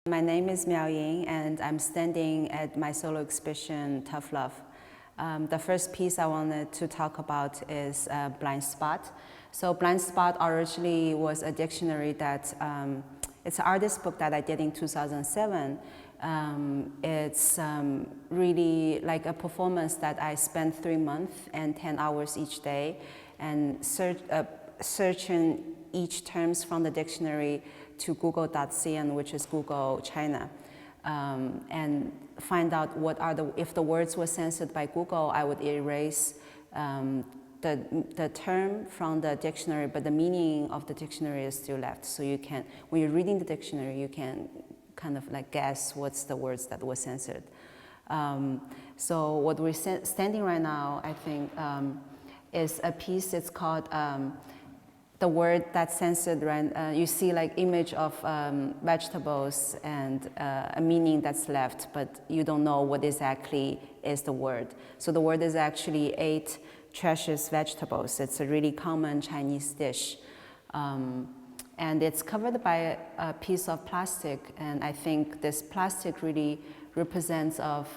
My name is MIAO Ying, and I'm standing at my solo exhibition, Tough Love. The first piece I wanted to talk about is Blind Spot. So Blind Spot originally was a dictionary that, it's an artist book that I did in 2007. It's really like a performance that I spent 3 months and 10 hours each day, and searching each terms from the dictionary to google.cn, which is Google China, and find out what are if the words were censored by Google, I would erase the term from the dictionary, but the meaning of the dictionary is still left. So you can, when you're reading the dictionary, you can kind of like guess what's the words that were censored. So what we're standing right now, I think, is a piece. It's called the word that's censored. Right? You see like image of vegetables and a meaning that's left, but you don't know what exactly is the word. So the word is actually 8 trashes vegetables. It's a really common Chinese dish. And it's covered by a piece of plastic, and I think this plastic really represents of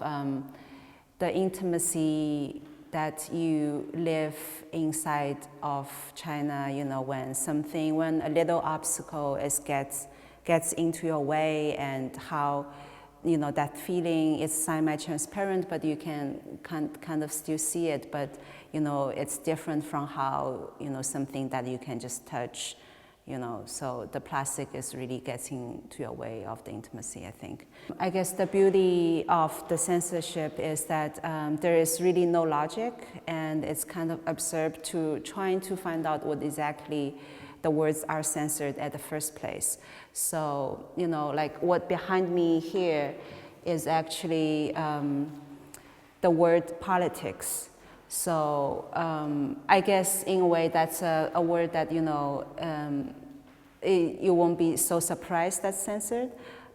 the intimacy that you live inside of China, you know, when a little obstacle gets into your way, and how, you know, that feeling is semi-transparent, but you can kind of still see it, but, you know, it's different from how, you know, something that you can just touch, you know, so the plastic is really getting to your way of the intimacy, I think. I guess the beauty of the censorship is that there is really no logic, and it's kind of absurd to trying to find out what exactly the words are censored at the first place. So, you know, like what behind me here is actually the word politics. So I guess in a way that's a word that, you know, you won't be so surprised that's censored.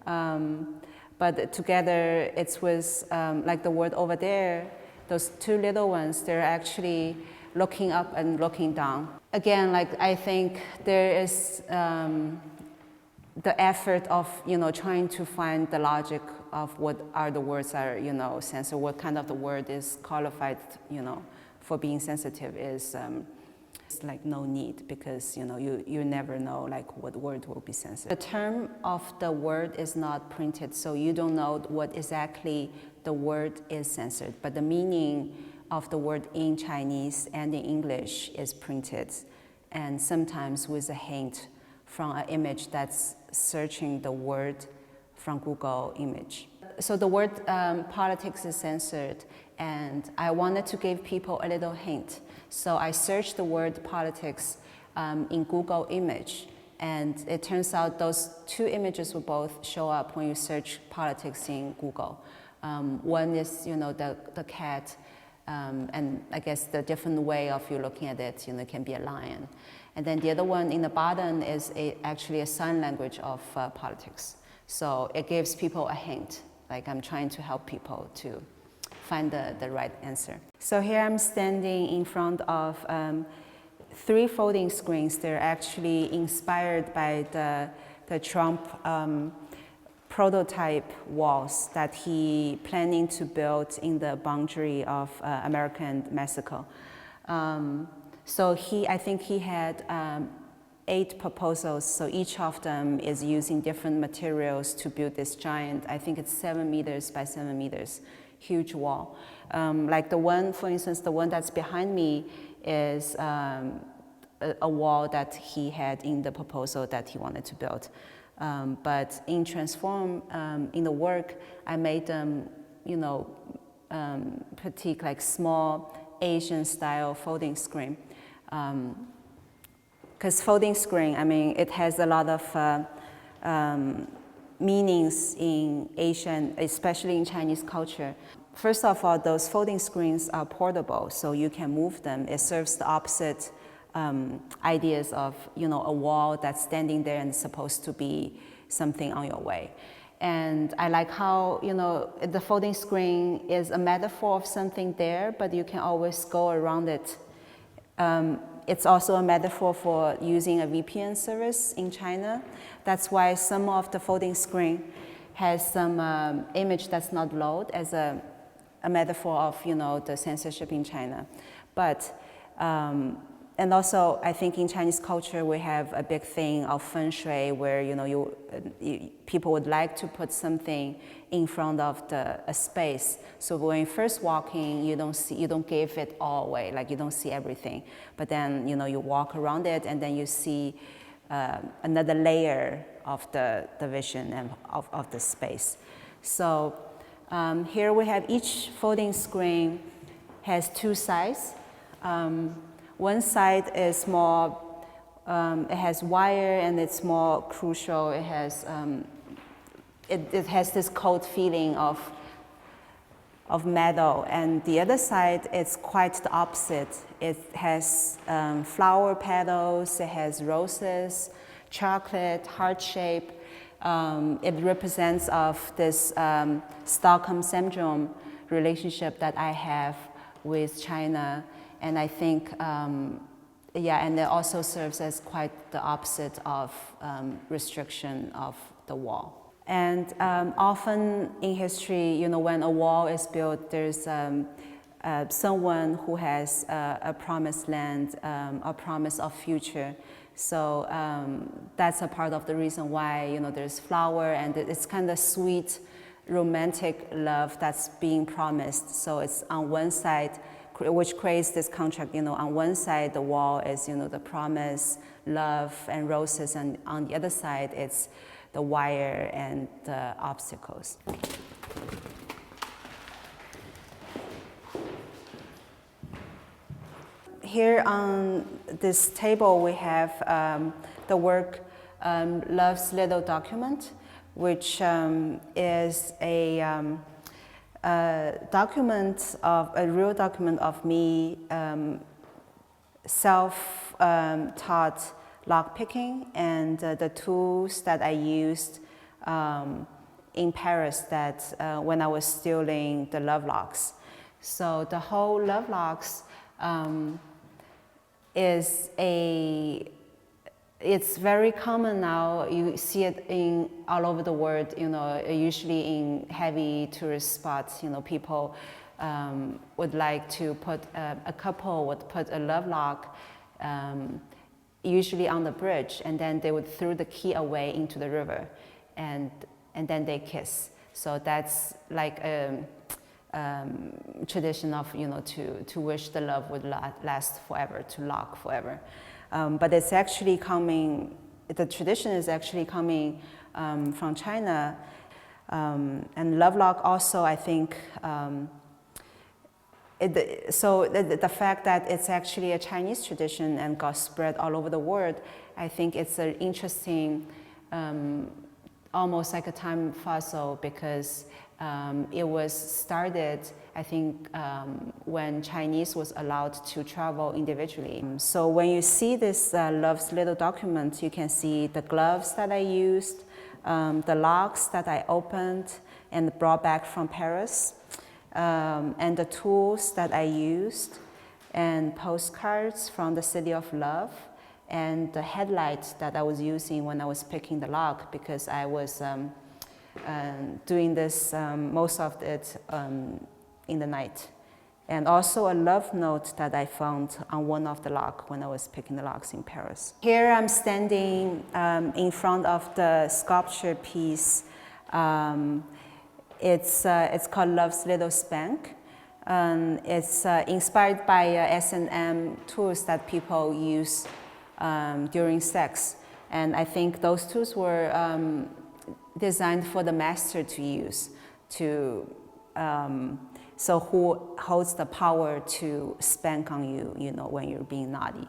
But together it's with like the word over there, those 2 little ones, they're actually looking up and looking down. Again, like I think there is the effort of, you know, trying to find the logic of what are the words are, you know, censored, what kind of the word is qualified, you know, for being sensitive is it's like no need, because, you know, you never know like what word will be censored. The term of the word is not printed, so you don't know what exactly the word is censored, but the meaning of the word in Chinese and in English is printed, and sometimes with a hint from an image that's searching the word from Google image. So the word politics is censored, and I wanted to give people a little hint. So I searched the word politics in Google image, and it turns out those 2 images will both show up when you search politics in Google. One is, you know, the cat, and I guess the different way of you looking at it, you know, it can be a lion. And then the other one in the bottom is actually a sign language of politics. So it gives people a hint, like I'm trying to help people to find the right answer. So here I'm standing in front of 3 folding screens. They're actually inspired by the Trump prototype walls that he planning to build in the boundary of America and Mexico. So I think he had 8 proposals, so each of them is using different materials to build this giant, I think it's 7 meters by 7 meters, huge wall. Like the one, for instance, the one that's behind me is a wall that he had in the proposal that he wanted to build. But in Transform, in the work, I made them, you know, petite, like small Asian style folding screen. Because folding screen, I mean, it has a lot of meanings in Asian, especially in Chinese culture. First of all, those folding screens are portable, so you can move them. It serves the opposite ideas of, you know, a wall that's standing there and supposed to be something on your way. And I like how, you know, the folding screen is a metaphor of something there, but you can always go around it. It's also a metaphor for using a VPN service in China. That's why some of the folding screen has some image that's not loud as a metaphor of, the censorship in China. But, and also I think in Chinese culture we have a big thing of feng shui where, people would like to put something in front of a space. So when you first walk in, you don't give it all away, like you don't see everything. But then, you walk around it and then you see another layer of the vision and of the space. So here we have each folding screen has two sides. One side is more, it has wire and it's more crucial. It has, it has this cold feeling of metal, and the other side is quite the opposite. It has flower petals, it has roses, chocolate, heart shape. It represents of this Stockholm syndrome relationship that I have with China, and I think, and it also serves as quite the opposite of restriction of the wall. And often in history, when a wall is built, there's someone who has a promised land, a promise of future. So that's a part of the reason why, there's flower, and it's kind of sweet, romantic love that's being promised. So it's on one side, which creates this contract, on one side the wall is, the promise, love, and roses, and on the other side it's the wire and the obstacles. Here on this table we have the work Love's Little Document, which is a real document of me self-taught lockpicking and the tools that I used in Paris that when I was stealing the love locks. So the whole love locks it's very common now. You see it all over the world, usually in heavy tourist spots, people would like to put, a couple would put a love lock usually on the bridge, and then they would throw the key away into the river, and then they kiss. So that's like a tradition of, to wish the love would last forever, to lock forever. But it's actually coming, the tradition is actually coming from China. And love lock also, I think, the fact that it's actually a Chinese tradition and got spread all over the world, I think it's an interesting, almost like a time fossil, because it was started, I think, when Chinese was allowed to travel individually. So when you see this Love's Little Document, you can see the gloves that I used, the locks that I opened and brought back from Paris, and the tools that I used, and postcards from the City of Love, and the headlight that I was using when I was picking the lock, because I was doing this, most of it in the night. And also a love note that I found on one of the locks when I was picking the locks in Paris. Here I'm standing in front of the sculpture piece. It's called Love's Little Spank. It's inspired by S&M tools that people use during sex. And I think those tools were designed for the master to use, so who holds the power to spank on you, when you're being naughty.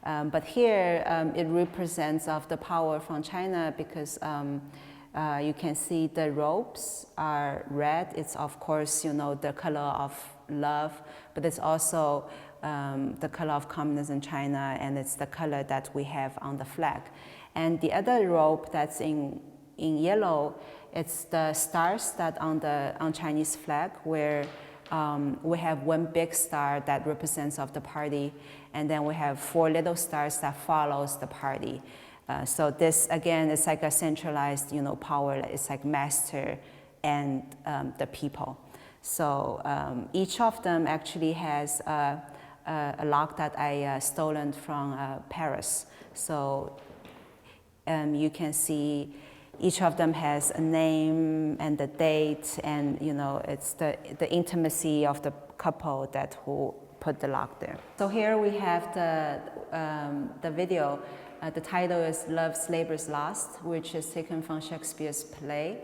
But here it represents of the power from China, because you can see the ropes are red. It's of course, the color of love, but it's also the color of communism in China, and it's the color that we have on the flag. And the other rope that's in yellow, it's the stars that on Chinese flag, where we have one big star that represents of the party, and then we have 4 little stars that follows the party. So this again is like a centralized, power. It's like master and the people. So each of them actually has a lock that I stolen from Paris. So you can see each of them has a name and the date, and it's the intimacy of the couple who put the lock there. So here we have the video. The title is Love's Labour's Lost, which is taken from Shakespeare's play.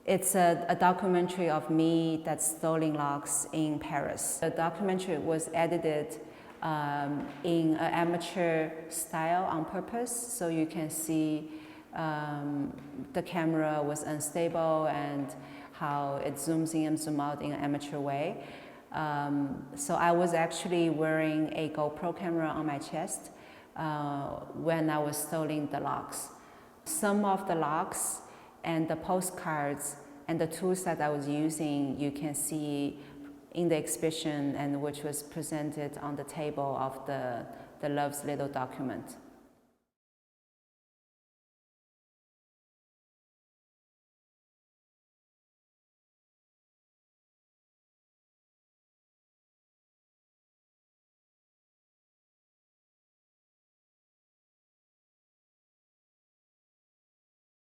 It's a documentary of me that's stoling locks in Paris. The documentary was edited in an amateur style on purpose, so you can see the camera was unstable and how it zooms in and zooms out in an amateur way. So I was actually wearing a GoPro camera on my chest when I was stealing the locks. Some of the locks and the postcards and the tools that I was using, you can see in the exhibition, and which was presented on the table of the Love's Little document.